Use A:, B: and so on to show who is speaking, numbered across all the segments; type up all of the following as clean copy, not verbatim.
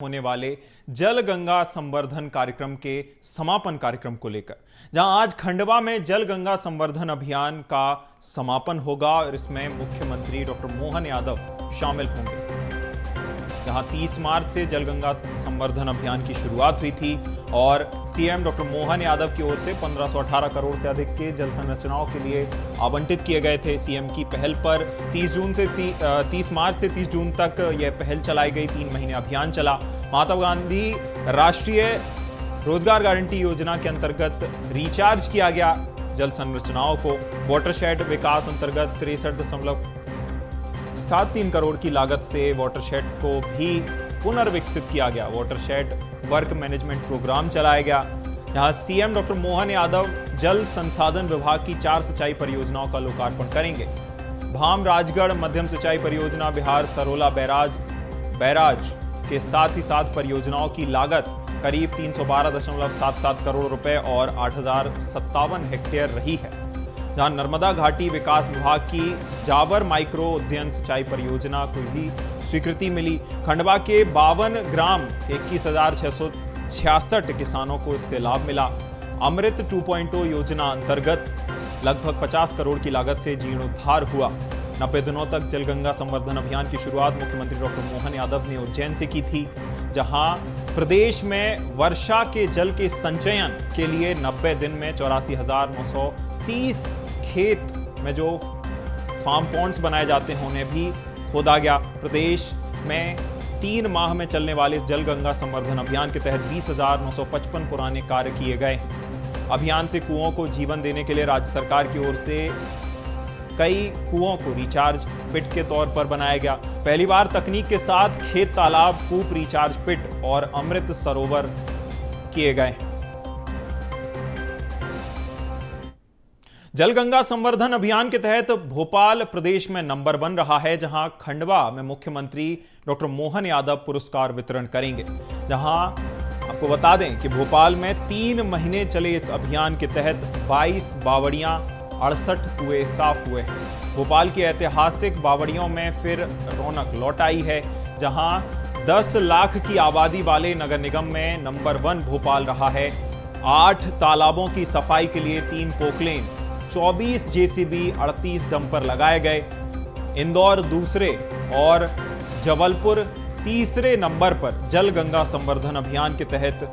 A: होने वाले जल गंगा संवर्धन कार्यक्रम के समापन कार्यक्रम को लेकर, जहां आज खंडवा में जल गंगा संवर्धन अभियान का समापन होगा और इसमें मुख्यमंत्री डॉक्टर मोहन यादव शामिल होंगे। जहां 30 मार्च से जल गंगा संवर्धन अभियान की शुरुआत हुई थी और सीएम डॉक्टर मोहन यादव की ओर से 1518 करोड़ से अधिक के जल संरचनाओं के लिए आवंटित किए गए थे। सीएम की पहल पर 30 मार्च से 30 जून तक यह पहल चलाई गई। 3 महीने अभियान चला। महात्मा गांधी राष्ट्रीय रोजगार गारंटी योजना के अंतर्गत रिचार्ज किया गया जल संरचनाओं को। वाटरशेड विकास अंतर्गत 63.73 करोड़ की लागत से वाटरशेड को भी पुनर्विकसित किया गया। वाटरशेड वर्क मैनेजमेंट प्रोग्राम चलाया गया। यहां सीएम डॉक्टर मोहन यादव जल संसाधन विभाग की 4 सिंचाई परियोजनाओं का लोकार्पण करेंगे। भाम राजगढ़ मध्यम सिंचाई परियोजना, बिहार सरोला बैराज के साथ ही साथ परियोजनाओं की लागत करीब 312.77 करोड़ रुपए और 8,057 हेक्टेयर रही है। जहां नर्मदा घाटी विकास विभाग की जाबर माइक्रो उद्यान सिंचाई परियोजना को भी स्वीकृति मिली। खंडवा के 52 ग्राम के 21,666 किसानों को इससे लाभ मिला। अमृत 2.0 योजना अंतर्गत लगभग 50 करोड़ की लागत से जीर्णोद्धार हुआ। 90 दिनों तक जल गंगा संवर्धन अभियान की शुरुआत मुख्यमंत्री डॉक्टर मोहन यादव ने उज्जैन से की थी, जहां प्रदेश में वर्षा के जल के संचयन के लिए 90 दिन में 84,930 खेत में जो फार्म पॉन्ड्स बनाए जाते हैं उन्हें भी खोदा गया। प्रदेश में 3 माह में चलने वाले इस जल गंगा संवर्धन अभियान के तहत 20,955 पुराने कार्य किए गए। अभियान से कुओं को जीवन देने के लिए राज्य सरकार की ओर से कई कुओं को रिचार्ज पिट के तौर पर बनाया गया। पहली बार तकनीक के साथ खेत तालाब, कूप, रिचार्ज पिट और अमृत सरोवर किए गए। जल गंगा संवर्धन अभियान के तहत भोपाल प्रदेश में नंबर 1 रहा है, जहां खंडवा में मुख्यमंत्री डॉक्टर मोहन यादव पुरस्कार वितरण करेंगे। जहां आपको बता दें कि भोपाल में 3 महीने चले इस अभियान के तहत 22 बावड़ियां, 68 कुएं साफ हुए। भोपाल की ऐतिहासिक बावड़ियों में फिर रौनक लौट आई है, जहां 10 लाख की आबादी वाले नगर निगम में नंबर 1 भोपाल रहा है। 8 तालाबों की सफाई के लिए 3 पोकलेन, 24 जेसीबी, 38 डंपर लगाए गए। इंदौर दूसरे और जबलपुर तीसरे नंबर पर जल गंगा संवर्धन अभियान के तहत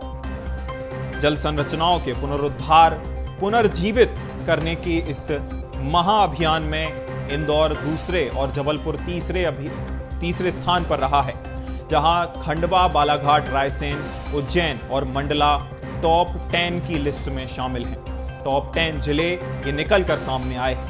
A: जल संरचनाओं के पुनरुद्धार, पुनर्जीवित करने की इस महाअभियान में इंदौर दूसरे और जबलपुर तीसरे स्थान पर रहा है। जहां खंडवा, बालाघाट, रायसेन, उज्जैन और मंडला टॉप 10 की लिस्ट में शामिल हैं। टॉप 10 जिले ये निकल कर सामने आए हैं।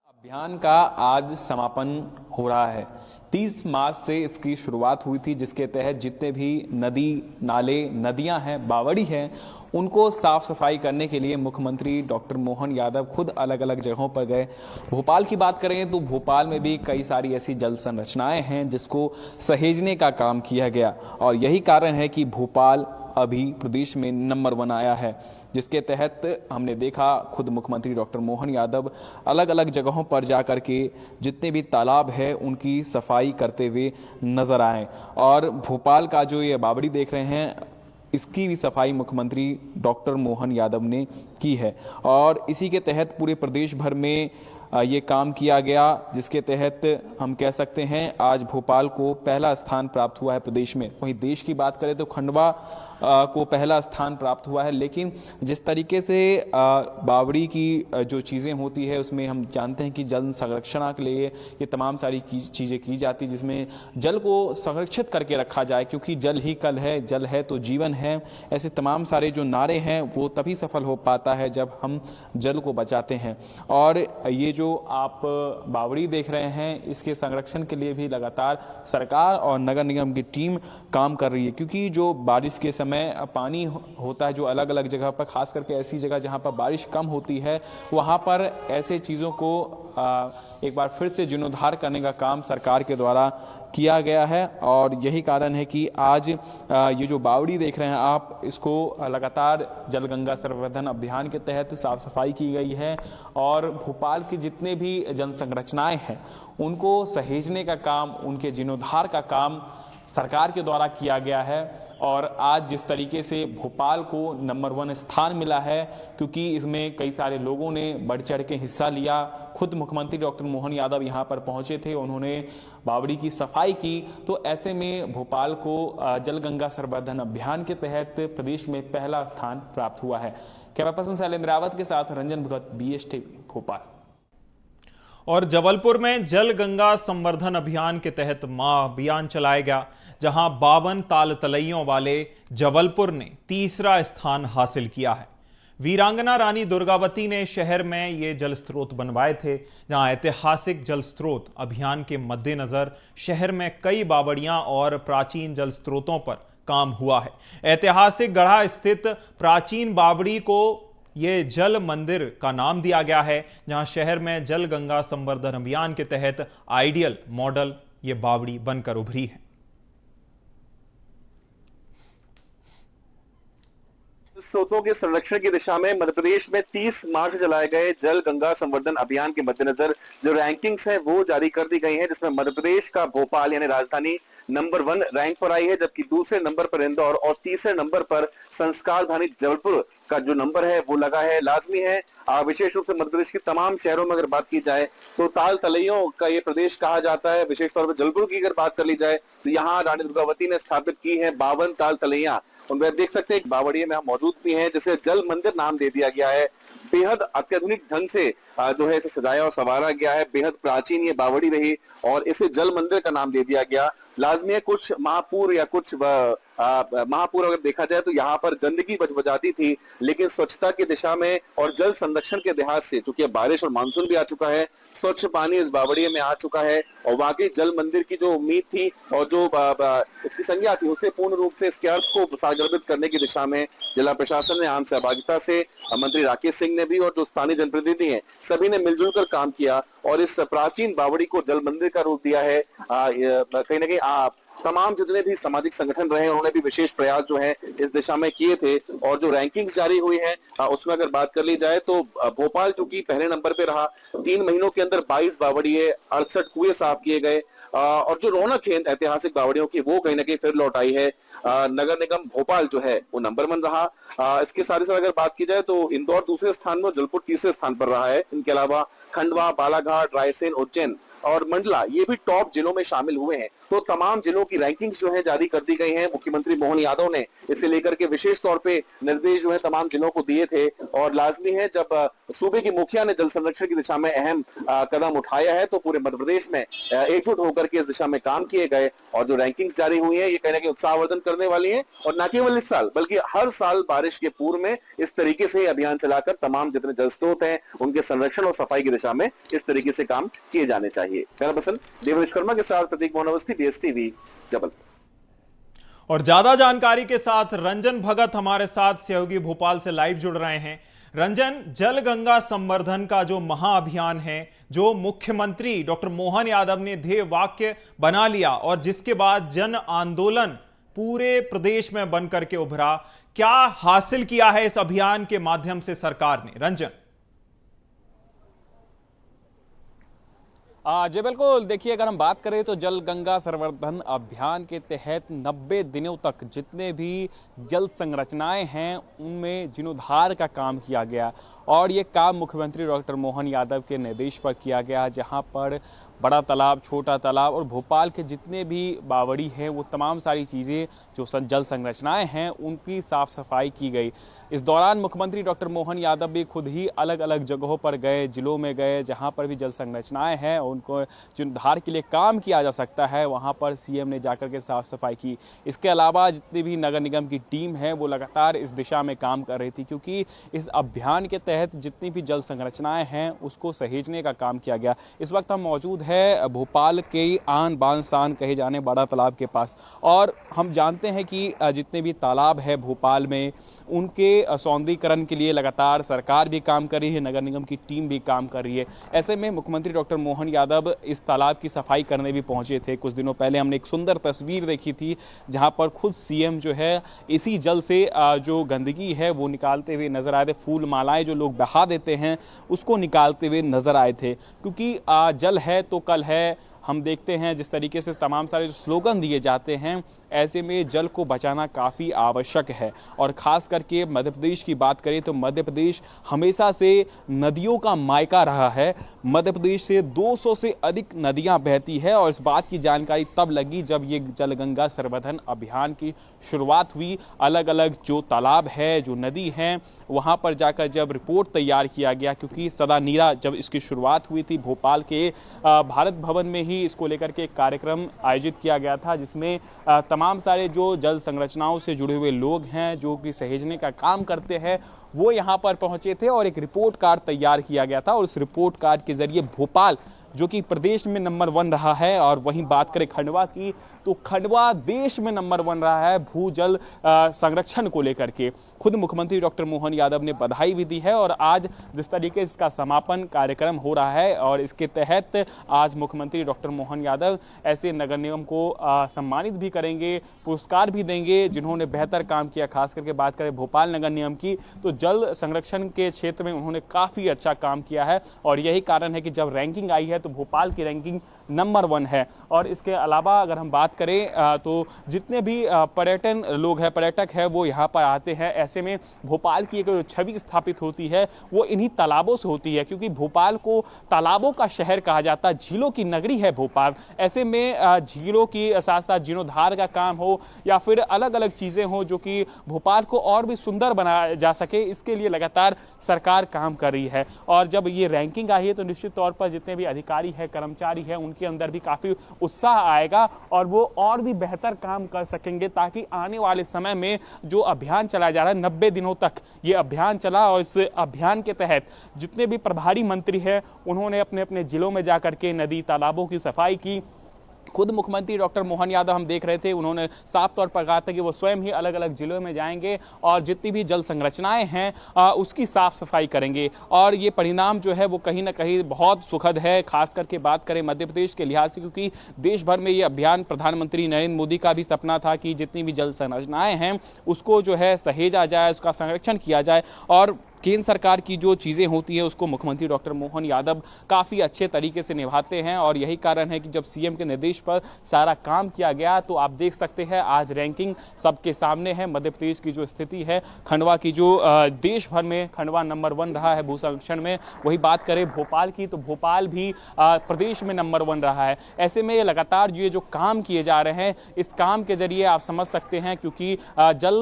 B: अभियान का आज समापन हो रहा है। 30 मार्च से इसकी शुरुआत हुई थी, जिसके तहत जितने भी नदी, नाले, नदियां हैं, बावड़ी हैं, उनको साफ सफाई करने के लिए मुख्यमंत्री डॉक्टर मोहन यादव खुद अलग अलग जगहों पर गए। भोपाल की बात करें तो भोपाल में भी कई सारी ऐसी जल संरचनाएं हैं जिसको सहेजने का काम किया गया और यही कारण है कि भोपाल अभी प्रदेश में नंबर 1 आया है, जिसके तहत हमने देखा खुद मुख्यमंत्री डॉक्टर मोहन यादव अलग अलग जगहों पर जाकर के जितने भी तालाब है उनकी सफाई करते हुए नजर आए। और भोपाल का जो ये बावड़ी देख रहे हैं, इसकी भी सफाई मुख्यमंत्री डॉक्टर मोहन यादव ने की है और इसी के तहत पूरे प्रदेश भर में ये काम किया गया, जिसके तहत हम कह सकते हैं आज भोपाल को पहला स्थान प्राप्त हुआ है प्रदेश में। वहीं देश की बात करें तो खंडवा को पहला स्थान प्राप्त हुआ है। लेकिन जिस तरीके से बावड़ी की जो चीज़ें होती है उसमें हम जानते हैं कि जल संरक्षण के लिए ये तमाम सारी चीज़ें की जाती, जिसमें जल को संरक्षित करके रखा जाए, क्योंकि जल ही कल है, जल है तो जीवन है। ऐसे तमाम सारे जो नारे हैं वो तभी सफल हो पाता है जब हम जल को बचाते हैं। और ये जो आप बावड़ी देख रहे हैं, इसके संरक्षण के लिए भी लगातार सरकार और नगर निगम की टीम काम कर रही है, क्योंकि जो बारिश के समय समय पानी होता है जो अलग अलग जगह पर, खास करके ऐसी जगह जहां पर बारिश कम होती है, वहां पर ऐसे चीज़ों को एक बार फिर से जीर्णोद्धार करने का काम सरकार के द्वारा किया गया है। और यही कारण है कि आज ये जो बावड़ी देख रहे हैं आप, इसको लगातार जल गंगा संवर्धन अभियान के तहत साफ सफाई की गई है और भोपाल की जितने भी जल संरचनाएं हैं उनको सहेजने का काम, उनके जीर्णोद्धार का काम सरकार के द्वारा किया गया है। और आज जिस तरीके से भोपाल को नंबर 1 स्थान मिला है, क्योंकि इसमें कई सारे लोगों ने बढ़ चढ़ के हिस्सा लिया। खुद मुख्यमंत्री डॉक्टर मोहन यादव यहाँ पर पहुंचे थे, उन्होंने बावड़ी की सफाई की। तो ऐसे में भोपाल को जल गंगा संवर्धन अभियान के तहत प्रदेश में पहला स्थान प्राप्त हुआ है। कैमरा पर्सन शैलेंद्र रावत के साथ रंजन भगत, BSTV भोपाल।
A: और जबलपुर में जल गंगा संवर्धन अभियान के तहत अभियान चलाया गया, जहां 52 ताल तलैयों वाले जबलपुर ने तीसरा स्थान हासिल किया है। वीरांगना रानी दुर्गावती ने शहर में ये जल स्रोत बनवाए थे, जहां ऐतिहासिक जल स्रोत अभियान के मद्देनजर शहर में कई बावड़ियां और प्राचीन जल स्रोतों पर काम हुआ है। ऐतिहासिक गढ़ा स्थित प्राचीन बावड़ी को ये जल मंदिर का नाम दिया गया है, जहां शहर में जल गंगा संवर्धन अभियान के तहत आइडियल मॉडल ये बावड़ी बनकर उभरी है।
C: स्रोतों के संरक्षण की दिशा में मध्य प्रदेश में 30 मार्च से चलाए गए जल गंगा संवर्धन अभियान के मद्देनजर जो रैंकिंग्स हैं वो जारी कर दी गई हैं, जिसमें मध्य प्रदेश का भोपाल यानी राजधानी नंबर 1 रैंक पर आई है, जबकि दूसरे नंबर पर इंदौर और तीसरे नंबर पर संस्कार धानी जबलपुर का जो नंबर है वो लगा है। लाजमी है विशेष रूप से मध्य प्रदेश के तमाम शहरों में अगर बात की जाए तो ताल तलैयों का ये प्रदेश कहा जाता है। विशेष तौर पर जबलपुर की अगर बात कर ली जाए तो यहाँ रानी दुर्गावती ने स्थापित की है 52 ताल तलैया। उनमें देख सकते हैं बावड़िया में हम मौजूद भी हैं, जिसे जल मंदिर नाम दे दिया गया है। बेहद अत्याधुनिक ढंग से जो है इसे सजाया और संवारा गया है। बेहद प्राचीन ये बावड़ी रही और इसे जल मंदिर का नाम दे दिया गया। लाजमी है कुछ महापुर या कुछ महापुर अगर देखा जाए तो यहाँ पर गंदगी बजबजाती थी, लेकिन स्वच्छता की दिशा में और जल संरक्षण के लिहाज से, चूंकि बारिश और मानसून भी आ चुका है, स्वच्छ पानी इस बावड़िये में आ चुका है और वाकई जल मंदिर की जो उम्मीद थी और जो इसकी संज्ञा थी उसे पूर्ण रूप से इसके अर्थ को सागरबित करने की दिशा में जिला प्रशासन ने आम सहभागिता से मंत्री राकेश सिंह ने भी और जो स्थानीय जनप्रतिनिधि हैं सभी ने मिलजुल कर काम किया और इस प्राचीन बावड़ी को जल मंदिर का रूप दिया है। कहीं ना कहीं तमाम जितने भी सामाजिक संगठन रहे उन्होंने भी विशेष प्रयास जो है इस दिशा में किए थे। और जो रैंकिंग्स जारी हुई है उसमें अगर बात कर ली जाए तो भोपाल चूंकि पहले नंबर पे रहा, 3 महीनों के अंदर 22 बावड़िये, 68 कुएं साफ किए गए और जो रौनक है ऐतिहासिक बावड़ियों की वो कहीं ना कहीं फिर लौट आई है। नगर निगम भोपाल जो है वो नंबर 1 रहा। इसके साथ साथ अगर बात की जाए तो इंदौर दूसरे स्थान में, जबलपुर तीसरे स्थान पर रहा है। इनके अलावा खंडवा, बालाघाट, रायसेन, उज्जैन और मंडला ये भी टॉप जिलों में शामिल हुए हैं। तो तमाम जिलों की रैंकिंग्स जो है जारी कर दी गई हैं। मुख्यमंत्री मोहन यादव ने इसे लेकर के विशेष तौर पे निर्देश जो है तमाम जिलों को दिए थे और लाजमी है जब सूबे की मुखिया ने जल संरक्षण की दिशा में अहम कदम उठाया है तो पूरे मध्य प्रदेश में एकजुट होकर के इस दिशा में काम किए गए और जो रैंकिंग्स जारी हुई है ये कहीं ना कहीं उत्साहवर्धन करने वाली है। और न केवल इस साल बल्कि हर साल बारिश के पूर्व में इस तरीके से अभियान चलाकर तमाम जितने जल स्रोत हैं उनके संरक्षण और सफाई की दिशा में इस तरीके से काम किए जाने चाहिए। मेरा पसंद देवेश कर्मा के साथ प्रतीक मोहन अवस्थी, BSTV जबलपुर।
A: और ज्यादा जानकारी के साथ रंजन भगत हमारे साथ सहयोगी भोपाल से लाइव जुड़ रहे हैं। रंजन, जल गंगा संवर्धन का जो महाअभियान है, जो मुख्यमंत्री डॉक्टर मोहन यादव ने ध्येय वाक्य बना लिया और जिसके बाद जन आंदोलन पूरे प्रदेश में बन करके उभरा, क्या हासिल किया है इस अभियान के माध्यम से सरकार ने? रंजन
B: जी बिल्कुल, देखिए अगर हम बात करें तो जल गंगा संवर्धन अभियान के तहत 90 दिनों तक जितने भी जल संरचनाएं हैं उनमें जीर्णोद्धार का काम किया गया और ये काम मुख्यमंत्री डॉक्टर मोहन यादव के निर्देश पर किया गया, जहां पर बड़ा तालाब, छोटा तालाब और भोपाल के जितने भी बावड़ी हैं वो तमाम सारी चीज़ें जो जल संरचनाएं हैं उनकी साफ सफाई की गई। इस दौरान मुख्यमंत्री डॉक्टर मोहन यादव भी खुद ही अलग अलग जगहों पर गए, जिलों में गए, जहां पर भी जल संरचनाएं हैं उनको जीर्णोद्धार के लिए काम किया जा सकता है, वहां पर सीएम ने जाकर के साफ सफाई की। इसके अलावा जितनी भी नगर निगम की टीम है वो लगातार इस दिशा में काम कर रही थी, क्योंकि इस अभियान के तहत जितनी भी जल संरचनाएं हैं उसको सहेजने का काम किया गया। इस वक्त हम मौजूद है भोपाल के आन बान शान कहे जाने बड़ा तालाब के पास, और हम जानते हैं कि जितने भी तालाब है भोपाल में उनके सौंदर्यीकरण के लिए लगातार सरकार भी काम कर रही है, नगर निगम की टीम भी काम कर रही है। ऐसे में मुख्यमंत्री डॉक्टर मोहन यादव इस तालाब की सफाई करने भी पहुंचे थे। कुछ दिनों पहले हमने एक सुंदर तस्वीर देखी थी जहां पर खुद सीएम जो है इसी जल से जो गंदगी है वो निकालते हुए नजर आए थे। फूल मालाएं जो लोग बहा देते हैं उसको निकालते हुए नजर आए थे, क्योंकि जल है तो कल है। हम देखते हैं जिस तरीके से तमाम सारे जो स्लोगन दिए जाते हैं, ऐसे में जल को बचाना काफ़ी आवश्यक है। और ख़ास करके मध्य प्रदेश की बात करें तो मध्य प्रदेश हमेशा से नदियों का मायका रहा है। मध्य प्रदेश से 200 से अधिक नदियां बहती है, और इस बात की जानकारी तब लगी जब ये जल गंगा संवर्धन अभियान की शुरुआत हुई। अलग अलग जो तालाब है, जो नदी हैं, वहाँ पर जाकर जब रिपोर्ट तैयार किया गया, क्योंकि सदा नीरा जब इसकी शुरुआत हुई थी भोपाल के भारत भवन में ही इसको लेकर के एक कार्यक्रम आयोजित किया गया था, जिसमें तमाम सारे जो जल संरचनाओं से जुड़े हुए लोग हैं जो कि सहेजने का काम करते हैं वो यहाँ पर पहुंचे थे, और एक रिपोर्ट कार्ड तैयार किया गया था। और उस रिपोर्ट कार्ड के जरिए भोपाल जो कि प्रदेश में नंबर 1 रहा है, और वहीं बात करें खंडवा की तो खंडवा देश में नंबर 1 रहा है भूजल संरक्षण को लेकर के। खुद मुख्यमंत्री डॉक्टर मोहन यादव ने बधाई भी दी है, और आज जिस तरीके से इसका समापन कार्यक्रम हो रहा है और इसके तहत आज मुख्यमंत्री डॉक्टर मोहन यादव ऐसे नगर निगम को सम्मानित भी करेंगे, पुरस्कार भी देंगे जिन्होंने बेहतर काम किया। खास करके बात करें भोपाल नगर निगम की तो जल संरक्षण के क्षेत्र में उन्होंने काफ़ी अच्छा काम किया है, और यही कारण है कि जब रैंकिंग आई है तो भोपाल की रैंकिंग नंबर 1 है। और इसके अलावा अगर हम बात करें तो जितने भी पर्यटन लोग हैं, पर्यटक हैं, वो यहाँ पर आते हैं। ऐसे में भोपाल की एक छवि स्थापित होती है वो इन्हीं तालाबों से होती है, क्योंकि भोपाल को तालाबों का शहर कहा जाता है, झीलों की नगरी है भोपाल। ऐसे में झीलों की साथ साथ जीर्णोद्धार का काम हो या फिर अलग अलग चीज़ें हो जो कि भोपाल को और भी सुंदर बनाया जा सके, इसके लिए लगातार सरकार काम कर रही है। और जब ये रैंकिंग आई है तो निश्चित तौर पर जितने भी अधिकारी हैं, कर्मचारी हैं, उनके अंदर भी काफ़ी उत्साह आएगा और वो और भी बेहतर काम कर सकेंगे, ताकि आने वाले समय में जो अभियान चलाया जा रहा है 90 दिनों तक ये अभियान चला, और इस अभियान के तहत जितने भी प्रभारी मंत्री हैं उन्होंने अपने अपने जिलों में जाकर के नदी तालाबों की सफाई की। खुद मुख्यमंत्री डॉक्टर मोहन यादव हम देख रहे थे, उन्होंने साफ तौर पर कहा था कि वो स्वयं ही अलग अलग जिलों में जाएंगे और जितनी भी जल संरचनाएं हैं उसकी साफ सफाई करेंगे। और ये परिणाम जो है वो कहीं ना कहीं बहुत सुखद है, खास करके बात करें मध्य प्रदेश के लिहाज से, क्योंकि देश भर में ये अभियान प्रधानमंत्री नरेंद्र मोदी का भी सपना था कि जितनी भी जल संरचनाएं हैं उसको जो है सहेजा जाए, उसका संरक्षण किया जाए। और केंद्र सरकार की जो चीज़ें होती हैं उसको मुख्यमंत्री डॉक्टर मोहन यादव काफ़ी अच्छे तरीके से निभाते हैं, और यही कारण है कि जब सीएम के निर्देश पर सारा काम किया गया तो आप देख सकते हैं आज रैंकिंग सबके सामने है। मध्य प्रदेश की जो स्थिति है, खंडवा की जो देश भर में खंडवा नंबर 1 रहा है भू संरक्षण में। वही बात करें भोपाल की तो भोपाल भी प्रदेश में नंबर 1 रहा है। ऐसे में लगातार ये जो काम किए जा रहे हैं, इस काम के जरिए आप समझ सकते हैं, क्योंकि जल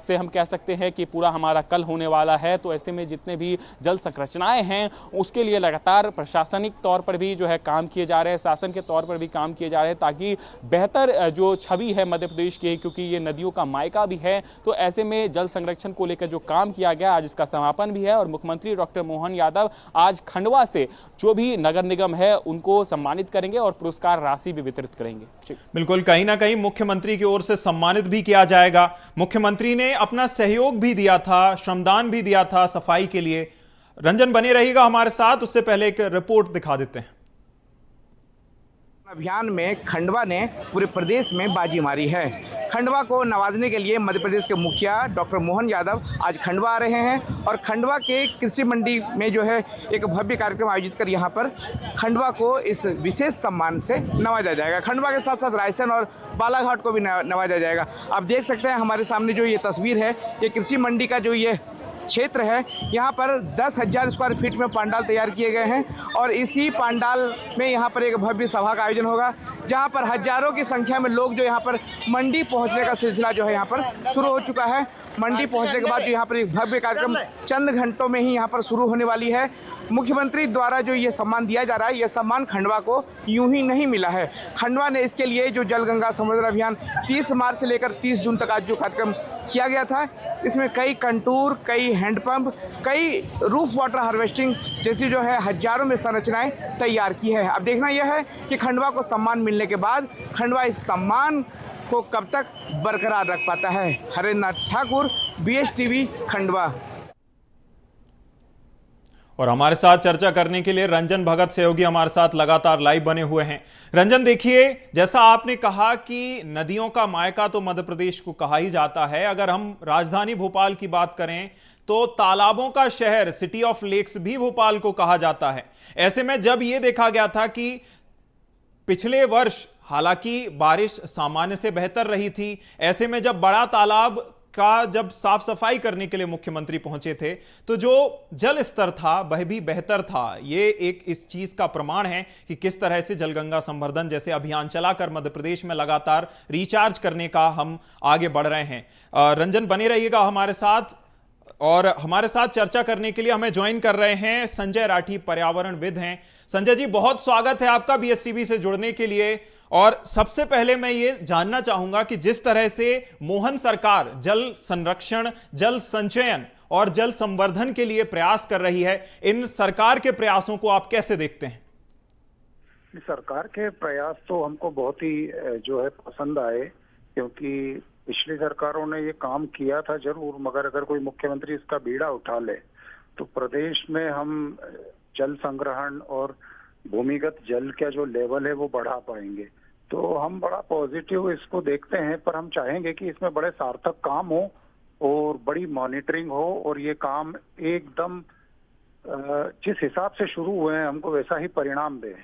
B: से हम कह सकते हैं कि पूरा हमारा कल होने वाला है, तो ऐसे में जितने भी जल संरचनाएं हैं उसके लिए लगातार प्रशासनिक तौर पर भी जो है काम किए जा रहे हैं, शासन के तौर पर भी काम किए जा रहे हैं, ताकि बेहतर जो छवि है मध्य प्रदेश की, क्योंकि ये नदियों का मायका भी है, तो ऐसे में जल संरक्षण को लेकर जो काम किया गया आज इसका समापन भी है। और मुख्यमंत्री डॉक्टर मोहन यादव आज खंडवा से जो भी नगर निगम है उनको सम्मानित करेंगे और पुरस्कार राशि भी वितरित करेंगे।
A: बिल्कुल, कहीं ना कहीं मुख्यमंत्री की ओर से सम्मानित भी किया जाएगा। मुख्यमंत्री ने अपना सहयोग भी दिया था, श्रमदान भी दिया था सफाई के लिए। रंजन बने रहिएगा हमारे साथ, उससे पहले एक रिपोर्ट दिखा देते हैं।
D: अभियान में खंडवा ने पूरे प्रदेश में बाजी मारी है। खंडवा को नवाजने के लिए मध्य प्रदेश के मुखिया डॉक्टर मोहन यादव आज खंडवा आ रहे हैं, और खंडवा के कृषि मंडी में जो है एक भव्य कार्यक्रम आयोजित कर यहाँ पर खंडवा को इस विशेष सम्मान से नवाजा जाएगा। खंडवा के साथ साथ रायसेन और बालाघाट को भी नवाजा जाएगा। आप देख सकते हैं हमारे सामने जो ये तस्वीर है, ये कृषि मंडी का जो ये क्षेत्र है, यहाँ पर 10,000 स्क्वायर फीट में पंडाल तैयार किए गए हैं और इसी पंडाल में यहाँ पर एक भव्य सभा का आयोजन होगा, जहाँ पर हजारों की संख्या में लोग जो यहाँ पर मंडी पहुँचने का सिलसिला जो है यहाँ पर शुरू हो चुका है। मंडी पहुँचने के बाद जो यहाँ पर एक भव्य कार्यक्रम चंद घंटों में ही यहाँ पर शुरू होने वाली है। मुख्यमंत्री द्वारा जो ये सम्मान दिया जा रहा है, यह सम्मान खंडवा को यूं ही नहीं मिला है। खंडवा ने इसके लिए जो जल गंगा संवर्धन अभियान 30 मार्च से लेकर 30 जून तक आज जो कार्यक्रम किया गया था, इसमें कई कंटूर, कई हैंडपंप, कई रूफ वाटर हार्वेस्टिंग जैसी जो है हजारों में संरचनाएं तैयार की है। अब देखना यह है कि खंडवा को सम्मान मिलने के बाद खंडवा इस सम्मान को कब तक बरकरार रख पाता है। हरेंद्र नाथ ठाकुर, BSTV, खंडवा।
A: और हमारे साथ चर्चा करने के लिए रंजन भगत सहयोगी हमारे साथ लगातार लाइव बने हुए हैं। रंजन, देखिए, जैसा आपने कहा कि नदियों का मायका तो मध्य प्रदेश को कहा ही जाता है। अगर हम राजधानी भोपाल की बात करें तो तालाबों का शहर, सिटी ऑफ लेक्स भी भोपाल को कहा जाता है। ऐसे में जब यह देखा गया था कि पिछले वर्ष हालांकि बारिश सामान्य से बेहतर रही थी, ऐसे में जब बड़ा तालाब का जब साफ सफाई करने के लिए मुख्यमंत्री पहुंचे थे तो जो जल स्तर था वह भी बेहतर था। ये एक इस चीज का प्रमाण है कि किस तरह से जलगंगा संवर्धन जैसे अभियान चलाकर मध्य प्रदेश में लगातार रिचार्ज करने का हम आगे बढ़ रहे हैं। रंजन, बने रहिएगा हमारे साथ। और हमारे साथ चर्चा करने के लिए हमें ज्वाइन कर रहे हैं संजय राठी, पर्यावरणविद हैं। संजय जी, बहुत स्वागत है आपका BSTV से जुड़ने के लिए। और सबसे पहले मैं ये जानना चाहूंगा कि जिस तरह से मोहन सरकार जल संरक्षण, जल संचयन और जल संवर्धन के लिए प्रयास कर रही है, इन सरकार के प्रयासों को आप कैसे देखते हैं?
E: सरकार के प्रयास तो हमको बहुत ही जो है पसंद आए, क्योंकि पिछली सरकारों ने ये काम किया था जरूर, मगर अगर कोई मुख्यमंत्री इसका बीड़ा उठा ले तो प्रदेश में हम जल संग्रहण और भूमिगत जल का जो लेवल है वो बढ़ा पाएंगे। तो हम बड़ा पॉजिटिव इसको देखते हैं, पर हम चाहेंगे कि इसमें बड़े सार्थक काम हो और बड़ी मॉनिटरिंग हो और ये काम एकदम जिस हिसाब से शुरू हुए हैं हमको वैसा ही परिणाम दे।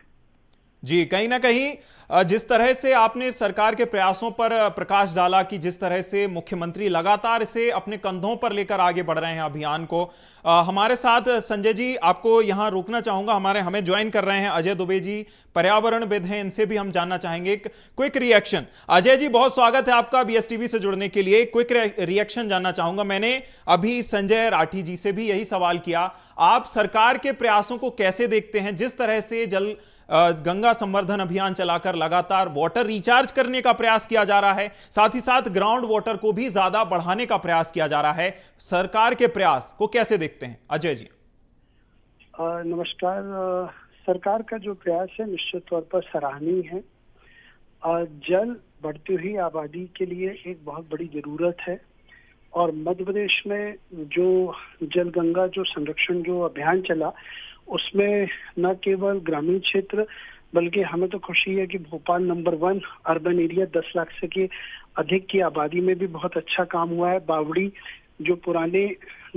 A: जी, कहीं ना कहीं जिस तरह से आपने सरकार के प्रयासों पर प्रकाश डाला कि जिस तरह से मुख्यमंत्री लगातार इसे अपने कंधों पर लेकर आगे बढ़ रहे हैं अभियान को, हमारे साथ संजय जी, आपको यहां रोकना चाहूंगा। हमें ज्वाइन कर रहे हैं अजय दुबे जी, पर्यावरणविद हैं, इनसे भी हम जानना चाहेंगे क्विक रिएक्शन। अजय जी, बहुत स्वागत है आपका BSTV से जुड़ने के लिए। क्विक रिएक्शन जानना चाहूंगा। मैंने अभी संजय राठी जी से भी यही सवाल किया, आप सरकार के प्रयासों को कैसे देखते हैं? जिस तरह से गंगा संवर्धन अभियान चलाकर लगातार वाटर रिचार्ज करने का प्रयास किया जा रहा है, साथ ही साथ ग्राउंड वाटर को भी ज्यादा बढ़ाने का प्रयास किया जा रहा है, सरकार के प्रयास को कैसे देखते हैं? अजय जी।
F: नमस्कार। सरकार का जो प्रयास है निश्चित तौर पर सराहनीय है। जल बढ़ती हुई आबादी के लिए एक बहुत बड़ी जरूरत है और मध्य प्रदेश में जो जल गंगा जो संरक्षण जो अभियान चला उसमें न केवल ग्रामीण क्षेत्र बल्कि हमें तो खुशी है कि Bhopal number 1 urban area 10 lakh से के अधिक की आबादी में भी बहुत अच्छा काम हुआ है। बावड़ी जो पुराने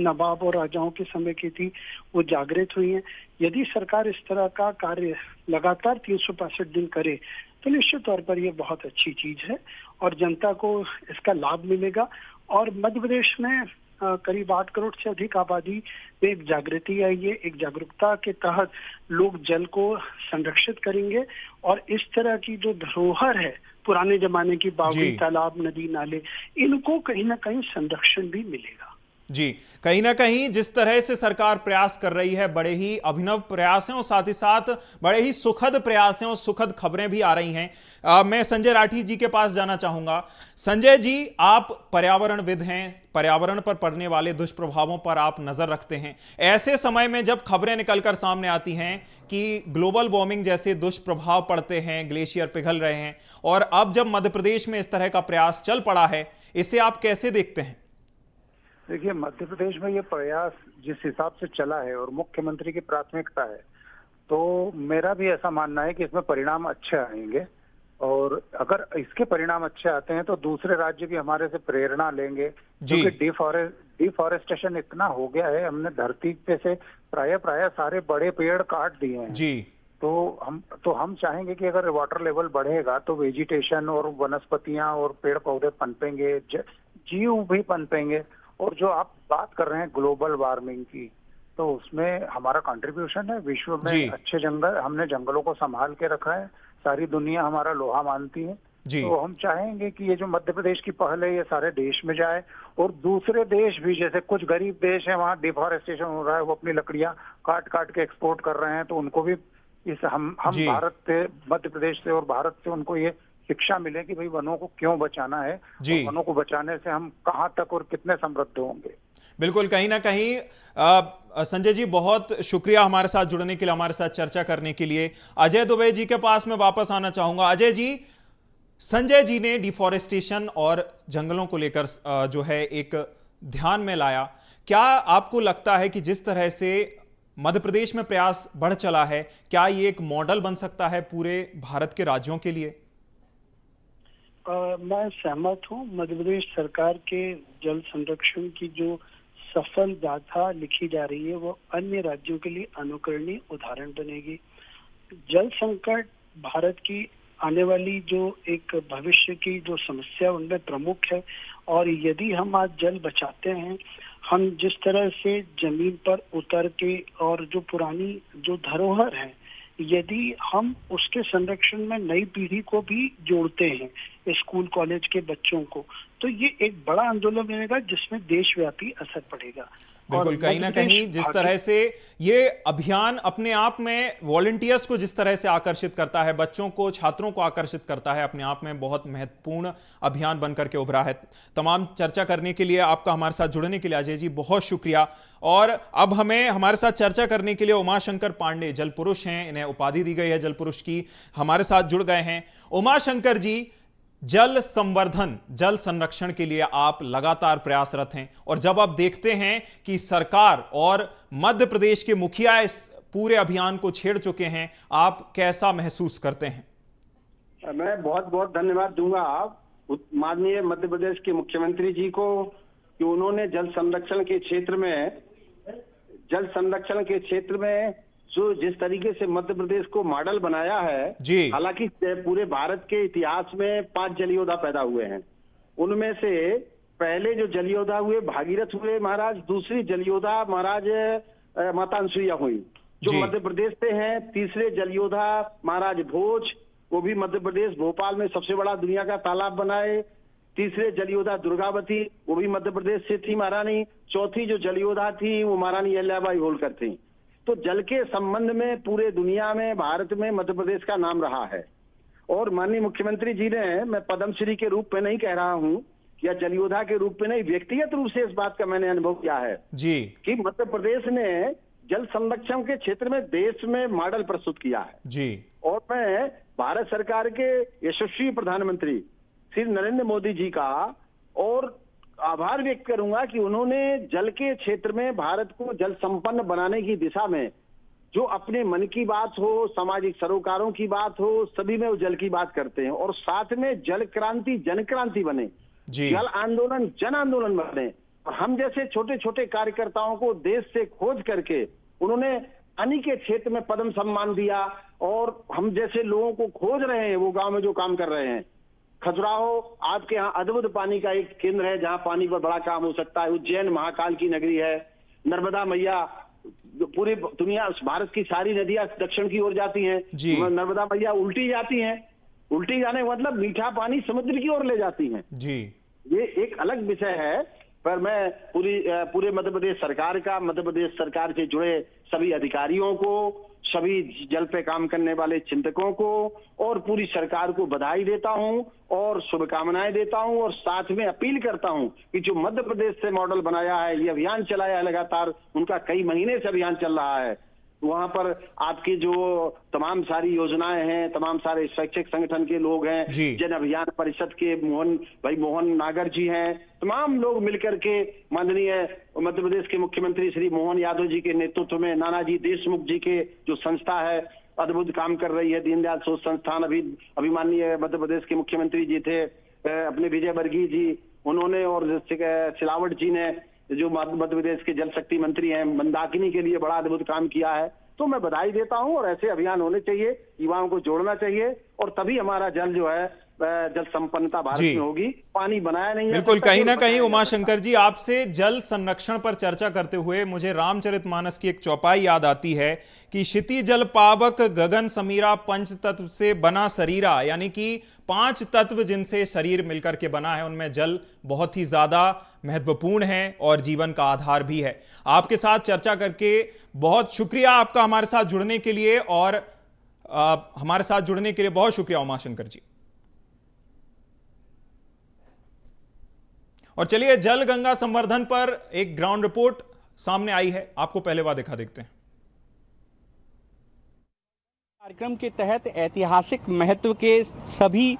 F: नवाब और राजाओं के समय की थी वो जागृत हुई है। यदि सरकार इस तरह का कार्य लगातार 365 दिन करे तो निश्चित तौर पर ये बहुत अच्छी चीज है और जनता को इसका लाभ मिलेगा। और मध्य प्रदेश में करीब 8 करोड़ से अधिक आबादी में एक जागृति आई है। एक जागरूकता के तहत लोग जल को संरक्षित करेंगे और इस तरह की जो धरोहर है पुराने जमाने की बावड़ी, तालाब, नदी, नाले, इनको कहीं ना कहीं संरक्षण भी मिलेगा।
A: जी, कहीं ना कहीं जिस तरह से सरकार प्रयास कर रही है, बड़े ही अभिनव प्रयास हैं और साथ ही साथ बड़े ही सुखद प्रयास हैं और सुखद खबरें भी आ रही हैं। मैं संजय राठी जी के पास जाना चाहूंगा। संजय जी, आप पर्यावरणविद हैं, पर्यावरण पर पड़ने वाले दुष्प्रभावों पर आप नजर रखते हैं। ऐसे समय में जब खबरें निकलकर सामने आती हैं कि ग्लोबल वार्मिंग जैसे दुष्प्रभाव पड़ते हैं, ग्लेशियर पिघल रहे हैं, और अब जब मध्य प्रदेश में इस तरह का प्रयास चल पड़ा है, इसे आप कैसे देखते हैं?
E: देखिए, मध्य प्रदेश में ये प्रयास जिस हिसाब से चला है और मुख्यमंत्री की प्राथमिकता है, तो मेरा भी ऐसा मानना है कि इसमें परिणाम अच्छे आएंगे। और अगर इसके परिणाम अच्छे आते हैं तो दूसरे राज्य भी हमारे से प्रेरणा लेंगे, क्योंकि डिफॉरेस्टेशन इतना हो गया है, हमने धरती पे से प्राय सारे बड़े पेड़ काट दिए हैं
A: जी।
E: तो हम चाहेंगे कि अगर वाटर लेवल बढ़ेगा तो वेजिटेशन और वनस्पतियां और पेड़ पौधे पनपेंगे, जीव भी पनपेंगे और जो आप बात कर रहे हैं ग्लोबल वार्मिंग की, तो उसमें हमारा कंट्रीब्यूशन है। विश्व
A: जी।
E: में अच्छे जंगल, हमने जंगलों को संभाल के रखा है, सारी दुनिया हमारा लोहा मानती है।
A: जी।
E: तो हम चाहेंगे कि ये जो मध्य प्रदेश की पहल है ये सारे देश में जाए, और दूसरे देश भी, जैसे कुछ गरीब देश हैं वहाँ डिफॉरेस्टेशन हो रहा है, वो अपनी लकड़ियां काट काट के एक्सपोर्ट कर रहे हैं, तो उनको भी इस हम
A: जी।
E: भारत से, मध्य प्रदेश से और भारत से उनको ये शिक्षा मिले कि भाई वनों को क्यों बचाना है,
A: जी।
E: और वनों को बचाने से हम कहाँ तक और कितने समृद्ध होंगे।
A: बिल्कुल, कहीं ना कहीं संजय जी बहुत शुक्रिया हमारे साथ जुड़ने के लिए, हमारे साथ चर्चा करने के लिए। अजय दुबे जी के पास मैं वापस आना चाहूंगा। अजय जी, संजय जी ने डिफॉरेस्टेशन और जंगलों को लेकर जो है एक ध्यान में लाया। क्या आपको लगता है कि जिस तरह से मध्य प्रदेश में प्रयास बढ़ चला है, क्या ये एक मॉडल बन सकता है पूरे भारत के राज्यों के लिए?
F: मैं सहमत हूँ। मध्य प्रदेश सरकार के जल संरक्षण की जो सफल गाथा लिखी जा रही है वो अन्य राज्यों के लिए अनुकरणीय उदाहरण बनेगी। जल संकट भारत की आने वाली जो एक भविष्य की जो समस्या उनमें प्रमुख है, और यदि हम आज जल बचाते हैं, हम जिस तरह से जमीन पर उतर के और जो पुरानी जो धरोहर है, यदि हम उसके संरक्षण में नई पीढ़ी को भी जोड़ते हैं, स्कूल कॉलेज के बच्चों को, तो ये एक बड़ा आंदोलन बनेगा जिसमें देशव्यापी असर पड़ेगा।
A: बिल्कुल, कहीं ना कहीं जिस तरह से ये अभियान अपने आप में वॉलंटियर्स को जिस तरह से आकर्षित करता है, बच्चों को, छात्रों को आकर्षित करता है, अपने आप में बहुत महत्वपूर्ण अभियान बनकर के उभरा है। तमाम चर्चा करने के लिए, आपका हमारे साथ जुड़ने के लिए अजय जी बहुत शुक्रिया। और अब हमें हमारे साथ चर्चा करने के लिए उमाशंकर पांडे, जल पुरुष हैं, इन्हें उपाधि दी गई है जल पुरुष की, हमारे साथ जुड़ गए हैं। उमाशंकर जी, जल संवर्धन, जल संरक्षण के लिए आप लगातार प्रयासरत हैं, और जब आप देखते हैं कि सरकार और मध्य प्रदेश के मुखिया इस पूरे अभियान को छेड़ चुके हैं, आप कैसा महसूस करते हैं?
G: मैं बहुत बहुत धन्यवाद दूंगा आप माननीय मध्य प्रदेश के मुख्यमंत्री जी को कि उन्होंने जल संरक्षण के क्षेत्र में जो जिस तरीके से मध्य प्रदेश को मॉडल बनाया है।
A: जी।
G: हालांकि पूरे भारत के इतिहास में 5 जल योद्धा पैदा हुए हैं। उनमें से पहले जो जल योद्धा हुए भागीरथ हुए महाराज, दूसरी जल योद्धा महाराज माता अनसुईया हुई जो
A: जी।
G: मध्य प्रदेश से हैं। तीसरे जल योद्धा महाराज भोज, वो भी मध्य प्रदेश, भोपाल में सबसे बड़ा दुनिया का तालाब बनाए। तीसरे जल योद्धा दुर्गावती, वो भी मध्य प्रदेश से थी महारानी। चौथी जो जल योद्धा थी वो महारानी अहिल्याबाई होलकर थी। तो जल के संबंध में पूरे दुनिया में, भारत में मध्य प्रदेश का नाम रहा है। और माननीय मुख्यमंत्री जी ने, मैं पद्मश्री के रूप में नहीं कह रहा हूं या जल योद्धा के रूप में नहीं, व्यक्तिगत रूप से इस बात का मैंने अनुभव किया है
A: जी
G: कि मध्य प्रदेश ने जल संरक्षण के क्षेत्र में देश में मॉडल प्रस्तुत किया है।
A: जी।
G: और मैं भारत सरकार के यशस्वी प्रधानमंत्री श्री नरेंद्र मोदी जी का और आभार व्यक्त करूंगा कि उन्होंने जल के क्षेत्र में भारत को जल संपन्न बनाने की दिशा में जो अपने मन की बात हो, सामाजिक सरोकारों की बात हो, सभी में वो जल की बात करते हैं। और साथ में जल क्रांति जन क्रांति बने, जल आंदोलन जन आंदोलन बने। और हम जैसे छोटे छोटे कार्यकर्ताओं को देश से खोज करके उन्होंने पानी के क्षेत्र में पद्म सम्मान दिया, और हम जैसे लोगों को खोज रहे हैं वो गांव में जो काम कर रहे हैं। खजुराहो आपके यहाँ अद्भुत पानी का एक केंद्र है जहाँ पानी पर बड़ा काम हो सकता है। उज्जैन महाकाल की नगरी है। नर्मदा मैया, पूरी दुनिया, भारत की सारी नदियां दक्षिण की ओर जाती हैं, नर्मदा मैया उल्टी जाती हैं। उल्टी जाने का मतलब मीठा पानी समुद्र की ओर ले जाती हैं।
A: जी।
G: ये एक अलग विषय है। पर मैं पूरे मध्य प्रदेश सरकार का, मध्य प्रदेश सरकार से जुड़े सभी अधिकारियों को, सभी जल पे काम करने वाले चिंतकों को और पूरी सरकार को बधाई देता हूं और शुभकामनाएं देता हूं। और साथ में अपील करता हूं कि जो मध्य प्रदेश से मॉडल बनाया है, ये अभियान चलाया है लगातार, उनका कई महीने से अभियान चल रहा है, वहां पर आपकी जो तमाम सारी योजनाएं हैं, तमाम सारे शैक्षिक संगठन के लोग हैं, जन अभियान परिषद के मोहन नागर जी हैं, तमाम लोग मिलकर के माननीय मध्य प्रदेश के मुख्यमंत्री श्री मोहन यादव जी के नेतृत्व में, नानाजी देशमुख जी के जो संस्था है अद्भुत काम कर रही है, दीनदयाल शोध संस्थान, अभी माननीय मध्य प्रदेश के मुख्यमंत्री जी थे अपने विजय वर्गीय जी, उन्होंने, और सिलावट जी ने जो मध्य प्रदेश के जल शक्ति मंत्री हैं, मंदाकिनी के लिए बड़ा अद्भुत काम किया है। तो मैं बधाई देता हूं और ऐसे अभियान होने चाहिए, युवाओं को जोड़ना चाहिए और तभी हमारा जल जो है जल संपन्नता भारत
A: जी।
G: में होगी। पानी बनाया नहीं है
A: बिल्कुल,
G: तब तक
A: कहीं ना
G: केवल
A: कहीं
G: बताया जा
A: उमाशंकर
G: सकता
A: जी, आपसे जल संरक्षण पर चर्चा करते हुए मुझे रामचरितमानस की एक चौपाई याद आती है कि क्षिति जल पावक गगन समीरा पंच तत्व से बना शरीरा, यानी कि 5 तत्व जिनसे शरीर मिलकर के बना है, उनमें जल बहुत ही ज्यादा महत्वपूर्ण है और जीवन का आधार भी है। आपके साथ चर्चा करके बहुत शुक्रिया आपका हमारे साथ जुड़ने के लिए, और हमारे साथ जुड़ने के लिए बहुत शुक्रिया उमाशंकर जी। और चलिए, जल गंगा संवर्धन पर एक ग्राउंड रिपोर्ट सामने आई है, आपको पहले वह दिखा देखते हैं।
H: कार्यक्रम के तहत ऐतिहासिक महत्व के सभी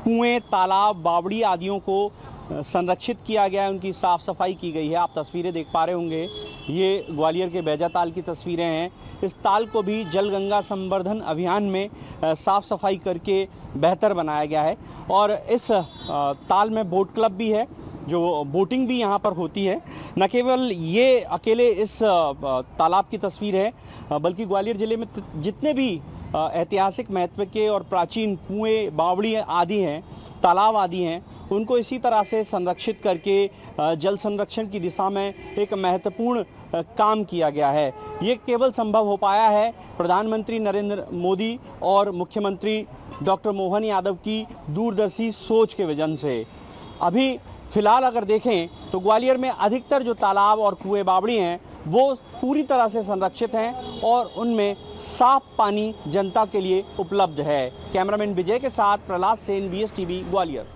H: कुएं, तालाब, बावड़ी आदियों को संरक्षित किया गया है, उनकी साफ सफाई की गई है। आप तस्वीरें देख पा रहे होंगे, ये ग्वालियर के बैजा ताल की तस्वीरें हैं। इस ताल को भी जल गंगा संवर्धन अभियान में साफ सफाई करके बेहतर बनाया गया है। और इस ताल में बोट क्लब भी है, जो बोटिंग भी यहाँ पर होती है। न केवल ये अकेले इस तालाब की तस्वीर है, बल्कि ग्वालियर जिले में जितने भी ऐतिहासिक महत्व के और प्राचीन कुएं, बावड़ी आदि हैं, तालाब आदि हैं, उनको इसी तरह से संरक्षित करके जल संरक्षण की दिशा में एक महत्वपूर्ण काम किया गया है। ये केवल संभव हो पाया है प्रधानमंत्री नरेंद्र मोदी और मुख्यमंत्री डॉक्टर मोहन यादव की दूरदर्शी सोच के वजह से। अभी फिलहाल अगर देखें तो ग्वालियर में अधिकतर जो तालाब और कुएं, बावड़ी हैं, वो पूरी तरह से संरक्षित हैं और उनमें साफ पानी जनता के लिए उपलब्ध है। कैमरामैन विजय के साथ प्रहलाद सेन, BSTV, ग्वालियर।